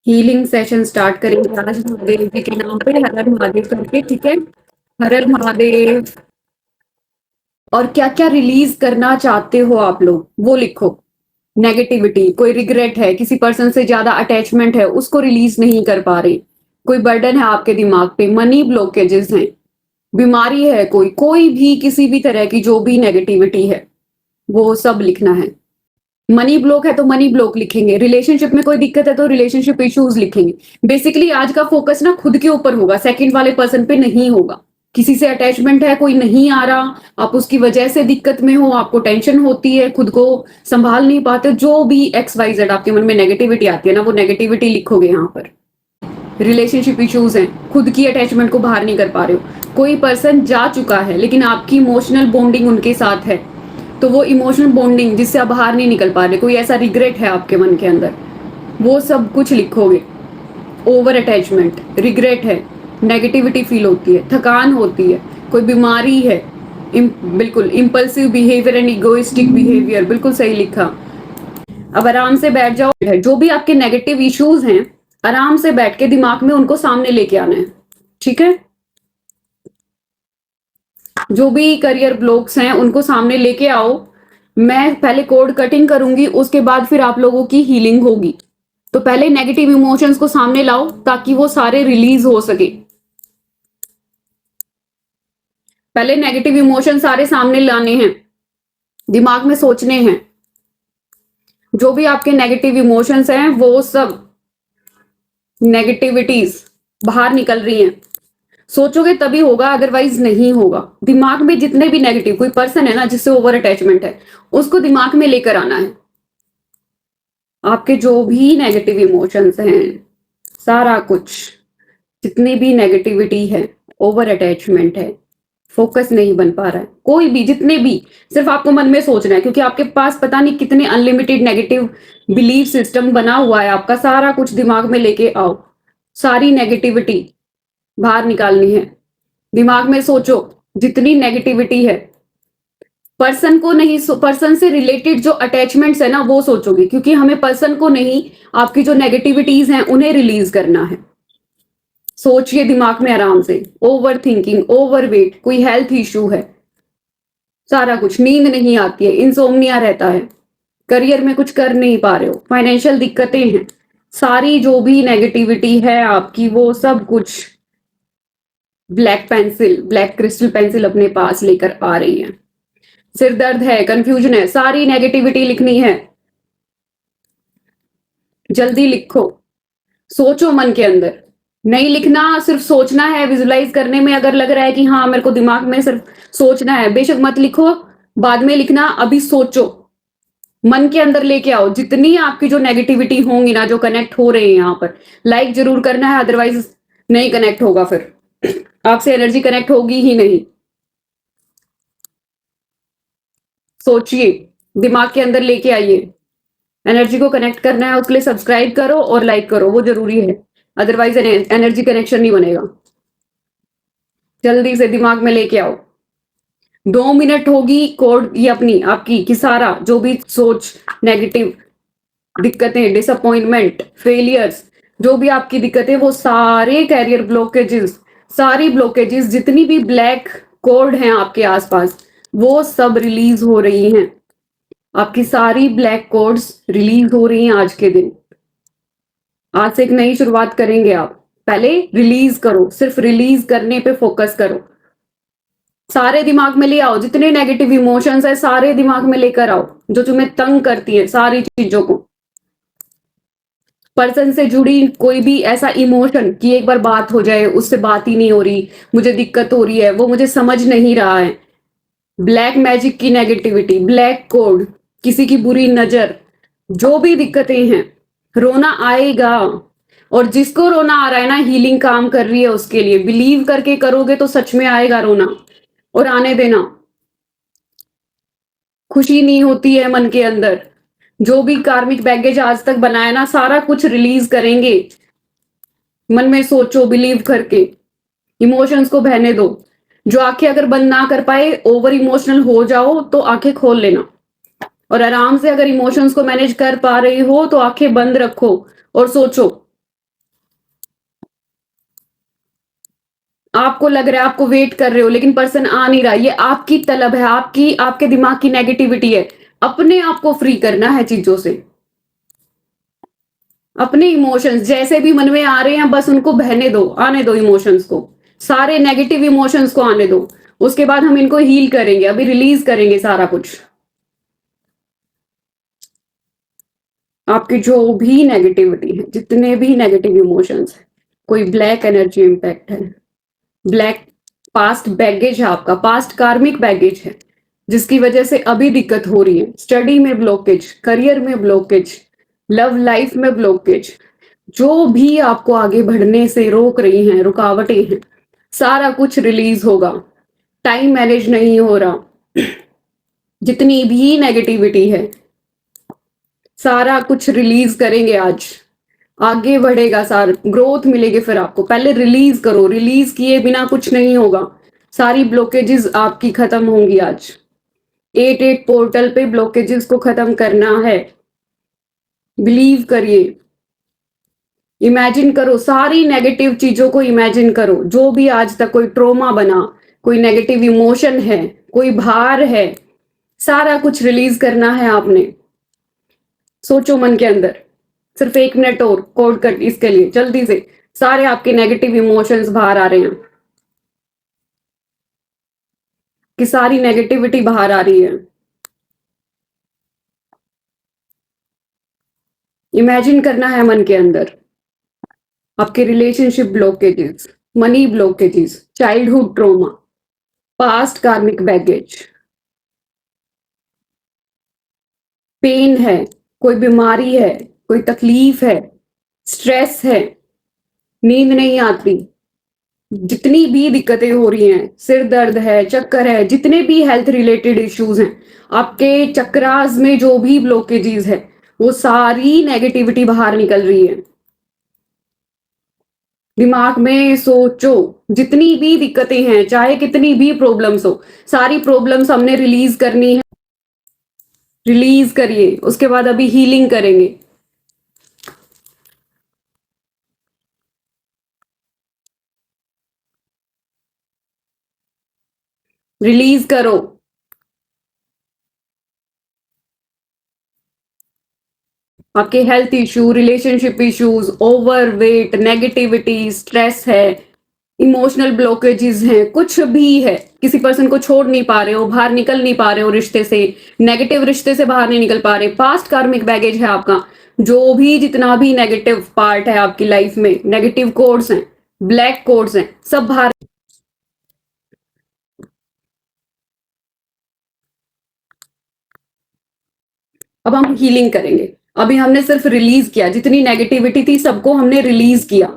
Healing session start करेंगे आज महादेव जी के नाम पे, हर हर महादेव करके, ठीक है। हर हर महादेव। और क्या क्या रिलीज करना चाहते हो आप लोग वो लिखो। नेगेटिविटी, कोई रिग्रेट है, किसी पर्सन से ज्यादा अटैचमेंट है, उसको रिलीज नहीं कर पा रहे, कोई बर्डन है आपके दिमाग पे, मनी ब्लॉकेजेस हैं, बीमारी है, कोई कोई भी किसी भी तरह की जो भी नेगेटिविटी है वो सब लिखना है। मनी ब्लॉक है तो मनी ब्लॉक लिखेंगे, रिलेशनशिप में कोई दिक्कत है तो रिलेशनशिप इश्यूज लिखेंगे। बेसिकली आज का फोकस ना खुद के ऊपर होगा, सेकंड वाले पर्सन पे नहीं होगा। किसी से अटैचमेंट है, कोई नहीं आ रहा, आप उसकी वजह से दिक्कत में हो, आपको टेंशन होती है, खुद को संभाल नहीं पाते, जो भी एक्स वाई जेड आपके मन में नेगेटिविटी आती है ना, वो नेगेटिविटी लिखोगे यहाँ पर। रिलेशनशिप इश्यूज हैं, खुद की अटैचमेंट को बाहर नहीं कर पा रहे हो, कोई पर्सन जा चुका है लेकिन आपकी इमोशनल बॉन्डिंग उनके साथ है, तो वो इमोशनल बॉन्डिंग जिससे आप बाहर नहीं निकल पा रहे, कोई ऐसा रिग्रेट है आपके मन के अंदर, वो सब कुछ लिखोगे। ओवर अटैचमेंट, रिग्रेट है, नेगेटिविटी फील होती है, थकान होती है, कोई बीमारी है, बिल्कुल impulsive behaviour and egoistic behaviour, बिल्कुल सही लिखा। अब आराम से बैठ जाओ, जो भी आपके नेगेटिव इश्यूज हैं आराम से बैठ के दिमाग में उनको सामने लेके आना है, ठीक है। जो भी करियर ब्लॉक्स हैं उनको सामने लेके आओ। मैं पहले कोड कटिंग करूंगी, उसके बाद फिर आप लोगों की हीलिंग होगी। तो पहले नेगेटिव इमोशंस को सामने लाओ ताकि वो सारे रिलीज हो सके। पहले नेगेटिव इमोशन सारे सामने लाने हैं, दिमाग में सोचने हैं। जो भी आपके नेगेटिव इमोशंस हैं वो सब नेगेटिविटीज बाहर निकल रही हैं, सोचोगे तभी होगा, अदरवाइज नहीं होगा। दिमाग में जितने भी नेगेटिव, कोई पर्सन है ना जिससे ओवर अटैचमेंट है, उसको दिमाग में लेकर आना है। आपके जो भी नेगेटिव इमोशंस हैं, सारा कुछ, जितनी भी नेगेटिविटी है, ओवर अटैचमेंट है, फोकस नहीं बन पा रहा है, कोई भी, जितने भी, सिर्फ आपको मन में सोचना है, क्योंकि आपके पास पता नहीं कितने अनलिमिटेड नेगेटिव बिलीफ सिस्टम बना हुआ है आपका। सारा कुछ दिमाग में लेके आओ, सारी नेगेटिविटी बाहर निकालनी है। दिमाग में सोचो जितनी नेगेटिविटी है, पर्सन को नहीं, पर्सन से रिलेटेड जो अटैचमेंट्स है ना वो सोचोगे, क्योंकि हमें पर्सन को नहीं, आपकी जो नेगेटिविटीज हैं उन्हें रिलीज करना है। सोचिए दिमाग में आराम से। ओवर थिंकिंग, ओवर वेट, कोई हेल्थ इश्यू है, सारा कुछ, नींद नहीं आती है, इंसोम्निया रहता है, करियर में कुछ कर नहीं पा रहे हो, फाइनेंशियल दिक्कतें हैं, सारी जो भी नेगेटिविटी है आपकी वो सब कुछ black pencil, black crystal pencil अपने पास लेकर आ रही है। सिर दर्द है, कंफ्यूजन है, सारी नेगेटिविटी लिखनी है। जल्दी लिखो, सोचो मन के अंदर, नहीं लिखना, सिर्फ सोचना है। विजुलाइज करने में अगर लग रहा है कि हाँ मेरे को दिमाग में सिर्फ सोचना है, बेशक मत लिखो, बाद में लिखना, अभी सोचो, मन के अंदर लेके आओ। जितनी आपकी जो नेगेटिविटी होंगी ना, जो कनेक्ट हो रहे हैं यहाँ पर, लाइक जरूर करना है, अदरवाइज नहीं कनेक्ट होगा, फिर आपसे एनर्जी कनेक्ट होगी ही नहीं। सोचिए, दिमाग के अंदर लेके आइए, एनर्जी को कनेक्ट करना है, उसके लिए सब्सक्राइब करो और लाइक करो, वो जरूरी है, अदरवाइज एनर्जी कनेक्शन नहीं बनेगा। जल्दी से दिमाग में लेके आओ। 2 मिनट होगी कोड ये अपनी आपकी कि सारा जो भी सोच, नेगेटिव दिक्कतें, डिसअपॉइंटमेंट, फेलियर्स, जो भी आपकी दिक्कतें, वो सारे कैरियर ब्लॉकेजेस, सारी ब्लॉकेजेस, जितनी भी ब्लैक कोड हैं आपके आसपास, वो सब रिलीज हो रही हैं। आपकी सारी ब्लैक कोड्स रिलीज हो रही हैं आज के दिन। आज से एक नई शुरुआत करेंगे आप। पहले रिलीज करो, सिर्फ रिलीज करने पे फोकस करो। सारे दिमाग में ले आओ, जितने नेगेटिव इमोशंस है सारे दिमाग में लेकर आओ, जो तुम्हें तंग करती है, सारी चीजों को। पर्सन से जुड़ी कोई भी ऐसा इमोशन कि एक बार बात हो जाए, उससे बात ही नहीं हो रही, मुझे दिक्कत हो रही है, वो मुझे समझ नहीं रहा है, ब्लैक मैजिक की नेगेटिविटी, ब्लैक कोड, किसी की बुरी नजर, जो भी दिक्कतें हैं, रोना आएगा। और जिसको रोना आ रहा है ना, हीलिंग काम कर रही है उसके लिए, बिलीव करके करोगे तो सच में आएगा रोना, और आने देना। खुशी नहीं होती है मन के अंदर, जो भी कार्मिक बैगेज आज तक बनाया ना, सारा कुछ रिलीज करेंगे। मन में सोचो, बिलीव करके, इमोशंस को बहने दो। जो आंखें अगर बंद ना कर पाए, ओवर इमोशनल हो जाओ तो आंखें खोल लेना, और आराम से अगर इमोशंस को मैनेज कर पा रही हो तो आंखें बंद रखो और सोचो। आपको लग रहा है, आपको वेट कर रहे हो, लेकिन पर्सन आ नहीं रहा। ये आपकी तलब है, आपके दिमाग की नेगेटिविटी है। अपने आप को फ्री करना है चीजों से। अपने इमोशंस जैसे भी मन में आ रहे हैं, बस उनको बहने दो, आने दो इमोशंस को, सारे नेगेटिव इमोशंस को आने दो। उसके बाद हम इनको हील करेंगे, अभी रिलीज करेंगे सारा कुछ। आपकी जो भी नेगेटिविटी है, जितने भी नेगेटिव इमोशंस है, कोई ब्लैक एनर्जी इम्पैक्ट है, ब्लैक पास्ट बैगेज है, आपका पास्ट कार्मिक बैगेज है, जिसकी वजह से अभी दिक्कत हो रही है। स्टडी में ब्लॉकेज, करियर में ब्लॉकेज, लव लाइफ में ब्लॉकेज, जो भी आपको आगे बढ़ने से रोक रही हैं, रुकावटें हैं, सारा कुछ रिलीज होगा। टाइम मैनेज नहीं हो रहा, जितनी भी नेगेटिविटी है, सारा कुछ रिलीज करेंगे आज। आगे बढ़ेगा, सारा ग्रोथ मिलेगी। फिर आपको पहले रिलीज करो, रिलीज किए बिना कुछ नहीं होगा। सारी ब्लॉकेजेस आपकी खत्म होंगी आज। 8-8 पोर्टल पे ब्लॉकेजेस को खत्म करना है। बिलीव करिए, इमेजिन करो, सारी नेगेटिव चीजों को इमेजिन करो, जो भी आज तक कोई ट्रोमा बना, कोई नेगेटिव इमोशन है, कोई भार है, सारा कुछ रिलीज करना है आपने। सोचो मन के अंदर, सिर्फ 1 मिनट और कोड कर इसके लिए जल्दी से। सारे आपके नेगेटिव इमोशंस बाहर आ रहे हैं, कि सारी नेगेटिविटी बाहर आ रही है। इमेजिन करना है मन के अंदर, आपके relationship blockages, money blockages, childhood trauma, past karmic baggage, pain है, कोई बीमारी है, कोई तकलीफ है, स्ट्रेस है, नींद नहीं आती, जितनी भी दिक्कतें हो रही हैं, सिर दर्द है, चक्कर है, जितने भी हेल्थ रिलेटेड इश्यूज हैं, आपके चक्रास में जो भी ब्लॉकेजेस है, वो सारी नेगेटिविटी बाहर निकल रही है। दिमाग में सोचो, जितनी भी दिक्कतें हैं, चाहे कितनी भी प्रॉब्लम्स हो, सारी प्रॉब्लम्स हमने रिलीज करनी है। रिलीज करिए, उसके बाद अभी हीलिंग करेंगे। रिलीज करो। आपके health issue, relationship issues, overweight, negativity, stress है, इमोशनल ब्लॉकेजेस हैं, कुछ भी है, किसी पर्सन को छोड़ नहीं पा रहे हो, बाहर निकल नहीं पा रहे हो रिश्ते से, नेगेटिव रिश्ते से बाहर नहीं निकल पा रहे, पास्ट कार्मिक बैगेज है आपका, जो भी जितना भी नेगेटिव पार्ट है आपकी लाइफ में, नेगेटिव कोड्स हैं, ब्लैक कोड्स हैं, सब बाहर। अब हम हीलिंग करेंगे। अभी हमने सिर्फ रिलीज किया, जितनी नेगेटिविटी थी सबको हमने रिलीज किया।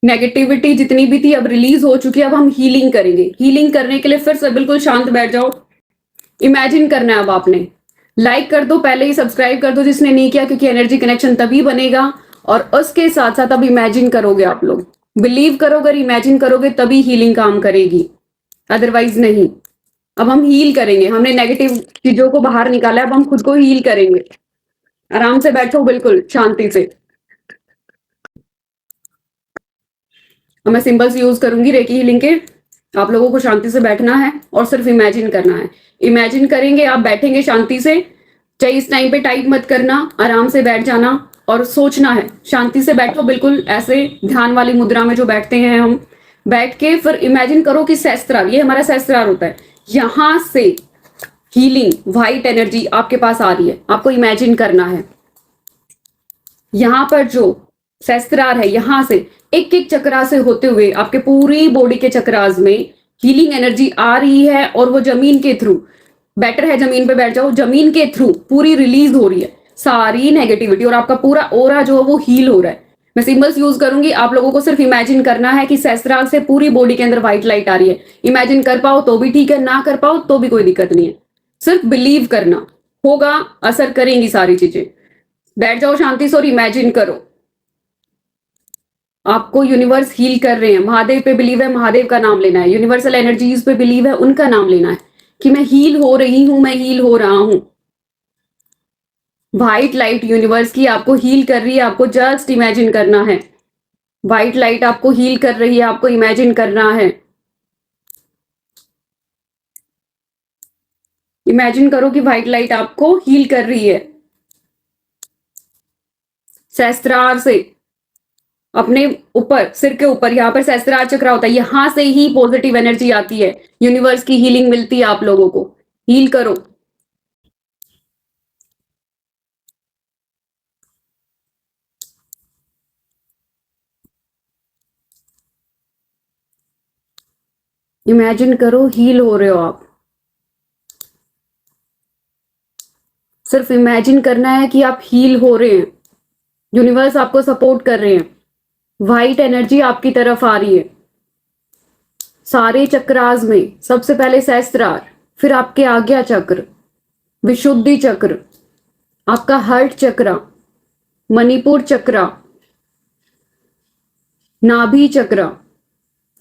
नेगेटिविटी जितनी भी थी अब रिलीज हो चुकी है। अब हम हीलिंग करेंगे। हीलिंग करने के लिए फिर से बिल्कुल शांत बैठ जाओ। इमेजिन करना है अब आपने। लाइक कर दो, पहले ही सब्सक्राइब कर दो जिसने नहीं किया, क्योंकि एनर्जी कनेक्शन तभी बनेगा। और उसके साथ साथ अब इमेजिन करोगे आप लोग। बिलीव करो, अगर इमेजिन करोगे तभी हीलिंग काम करेगी, अदरवाइज नहीं। अब हम हील करेंगे। हमने नेगेटिव चीजों को बाहर निकाला, अब हम खुद को हील करेंगे। आराम से बैठो, बिल्कुल शांति से। अब मैं सिंबल्स यूज करूंगी रेकी हीलिंग के। आप लोगों को शांति से बैठना है और सिर्फ इमेजिन करना है। इमेजिन करेंगे, आप बैठेंगे शांति से। चाहे इस टाइम पे टाइप मत करना, आराम से बैठ जाना और सोचना है। शांति से बैठो, बिल्कुल ऐसे ध्यान वाली मुद्रा में जो बैठते हैं हम। बैठ के फिर इमेजिन करो कि सहस्त्रार, ये हमारा सहस्त्रार होता है, यहां से हीलिंग व्हाइट एनर्जी आपके पास आ रही है। आपको इमेजिन करना है यहां पर जो सहस्त्रार है, यहां से एक एक चक्रा से होते हुए आपके पूरी बॉडी के चक्रास में हीलिंग एनर्जी आ रही है। और वो जमीन के थ्रू, बेटर है जमीन पे बैठ जाओ, जमीन के थ्रू पूरी रिलीज हो रही है सारी नेगेटिविटी। और आपका पूरा ओरा जो है वो हील हो रहा है। मैं सिंबल्स यूज करूंगी, आप लोगों को सिर्फ इमेजिन करना है कि सहस्त्रार से पूरी बॉडी के अंदर व्हाइट लाइट आ रही है। इमेजिन कर पाओ तो भी ठीक है, ना कर पाओ तो भी कोई दिक्कत नहीं है। सिर्फ बिलीव करना, होगा, असर करेंगी सारी चीजें। बैठ जाओ शांति से और इमेजिन करो आपको यूनिवर्स हील कर रहे हैं। महादेव पे बिलीव है, महादेव का नाम लेना है। यूनिवर्सल एनर्जीज पे बिलीव है, उनका नाम लेना है कि मैं हील हो रही हूं, मैं हील हो रहा हूं। व्हाइट लाइट यूनिवर्स की आपको हील कर रही है, आपको जस्ट इमेजिन करना है। व्हाइट लाइट आपको हील कर रही है, आपको इमेजिन करना है। इमेजिन करो कि व्हाइट लाइट आपको हील कर रही है सहस्त्रार से, अपने ऊपर, सिर के ऊपर, यहाँ पर सहस्त्रार चक्र होता है, यहां से ही पॉजिटिव एनर्जी आती है, यूनिवर्स की हीलिंग मिलती है आप लोगों को। हील करो। इमेजिन करो हील हो रहे हो आप। सिर्फ इमेजिन करना है कि आप हील हो रहे हैं, यूनिवर्स आपको सपोर्ट कर रहे हैं, व्हाइट एनर्जी आपकी तरफ आ रही है। सारे चक्रास में सबसे पहले सहस्त्रार, फिर आपके आज्ञा चक्र, विशुद्धि चक्र, आपका हार्ट चक्र, मणिपुर चक्र, नाभि चक्र,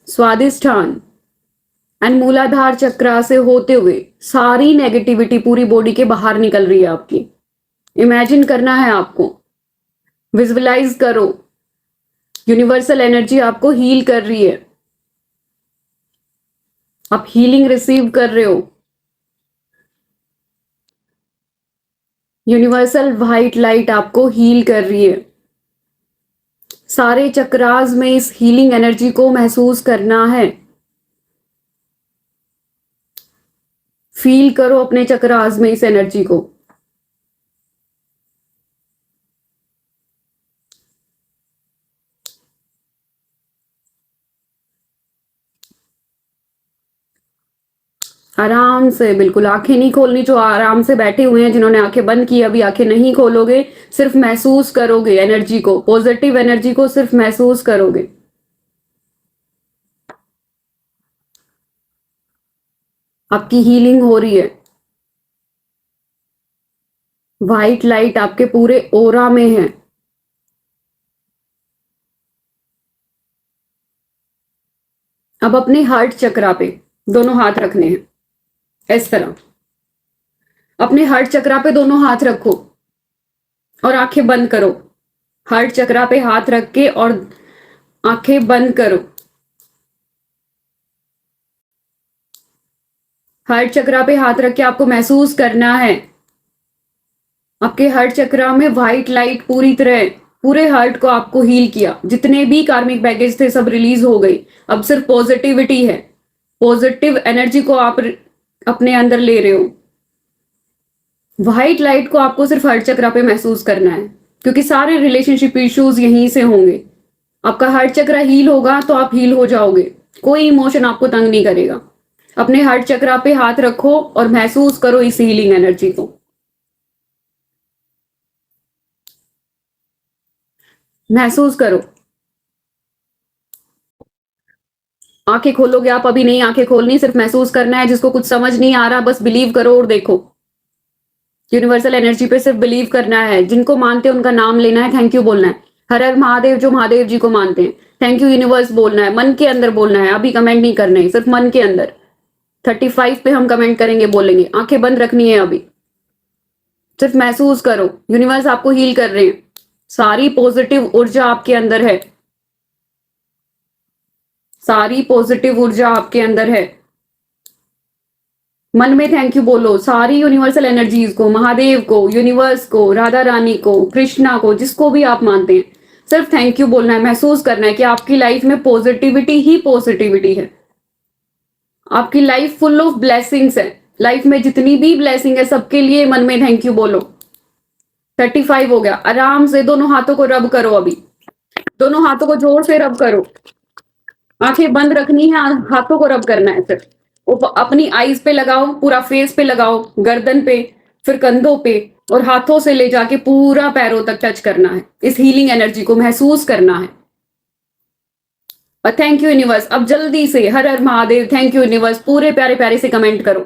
स्वादिष्ठान एंड मूलाधार चक्र से होते हुए सारी नेगेटिविटी पूरी बॉडी के बाहर निकल रही है आपकी। इमेजिन करना है आपको, विजुअलाइज करो, यूनिवर्सल एनर्जी आपको हील कर रही है, आप हीलिंग रिसीव कर रहे हो। यूनिवर्सल व्हाइट लाइट आपको हील कर रही है। सारे चक्रास में इस हीलिंग एनर्जी को महसूस करना है। फील करो अपने चक्रास में इस एनर्जी को। आराम से, बिल्कुल आंखें नहीं खोलनी, जो आराम से बैठे हुए हैं, जिन्होंने आंखें बंद की अभी आंखें नहीं खोलोगे, सिर्फ महसूस करोगे एनर्जी को, पॉजिटिव एनर्जी को सिर्फ महसूस करोगे। आपकी हीलिंग हो रही है, व्हाइट लाइट आपके पूरे ओरा में है। अब अपने हार्ट चक्रा पे दोनों हाथ रखने हैं इस तरह, अपने हार्ट चक्रा पे दोनों हाथ रखो और आंखें बंद करो। हार्ट चक्रा पे हाथ रख के और आंखें बंद करो। हार्ट चक्रा पे हाथ रख के आपको महसूस करना है आपके हार्ट चक्रा में व्हाइट लाइट पूरी तरह पूरे हार्ट को आपको हील किया। जितने भी कार्मिक बैगेज थे सब रिलीज हो गई। अब सिर्फ पॉजिटिविटी है, पॉजिटिव एनर्जी को आप अपने अंदर ले रहे हो। व्हाइट लाइट को आपको सिर्फ हार्ट चक्रा पे महसूस करना है, क्योंकि सारे रिलेशनशिप इश्यूज यहीं से होंगे। आपका हार्ट चक्रा हील होगा तो आप हील हो जाओगे, कोई इमोशन आपको तंग नहीं करेगा। अपने हार्ट चक्रा पे हाथ रखो और महसूस करो इस हीलिंग एनर्जी को। महसूस करो। आंखें खोलोगे आप, अभी नहीं आंखें खोलनी, सिर्फ महसूस करना है। जिसको कुछ समझ नहीं आ रहा बस बिलीव करो और देखो। यूनिवर्सल एनर्जी पे सिर्फ बिलीव करना है। जिनको मानते हैं उनका नाम लेना है, थैंक यू बोलना है। हर हर महादेव जो महादेव जी को मानते हैं, थैंक यू यूनिवर्स बोलना है, मन के अंदर बोलना है। अभी कमेंट नहीं करने हैं, सिर्फ मन के अंदर। 35 पे हम कमेंट करेंगे, बोलेंगे। आंखें बंद रखनी है अभी, सिर्फ महसूस करो यूनिवर्स आपको हील कर रहे हैं। सारी पॉजिटिव ऊर्जा आपके अंदर है, सारी पॉजिटिव ऊर्जा आपके अंदर है। मन में थैंक यू बोलो सारी यूनिवर्सल एनर्जीज को, महादेव को, यूनिवर्स को, राधा रानी को, कृष्णा को, जिसको भी आप मानते हैं। सिर्फ थैंक यू बोलना है, महसूस करना है कि आपकी लाइफ में पॉजिटिविटी ही पॉजिटिविटी है। आपकी लाइफ फुल ऑफ ब्लेसिंग्स है। लाइफ में जितनी भी ब्लेसिंग है सबके लिए मन में थैंक यू बोलो। 35 हो गया। आराम से दोनों हाथों को रब करो अभी, दोनों हाथों को जोर से रब करो। आंखें बंद रखनी है, हाथों को रब करना है सिर्फ। अपनी आईज पे लगाओ, पूरा फेस पे लगाओ, गर्दन पे, फिर कंधों पे, और हाथों से ले जाके पूरा पैरों तक टच करना है। इस हीलिंग एनर्जी को महसूस करना है। और थैंक यू यूनिवर्स। अब जल्दी से हर हर महादेव, थैंक यू यूनिवर्स, पूरे प्यारे प्यारे से कमेंट करो।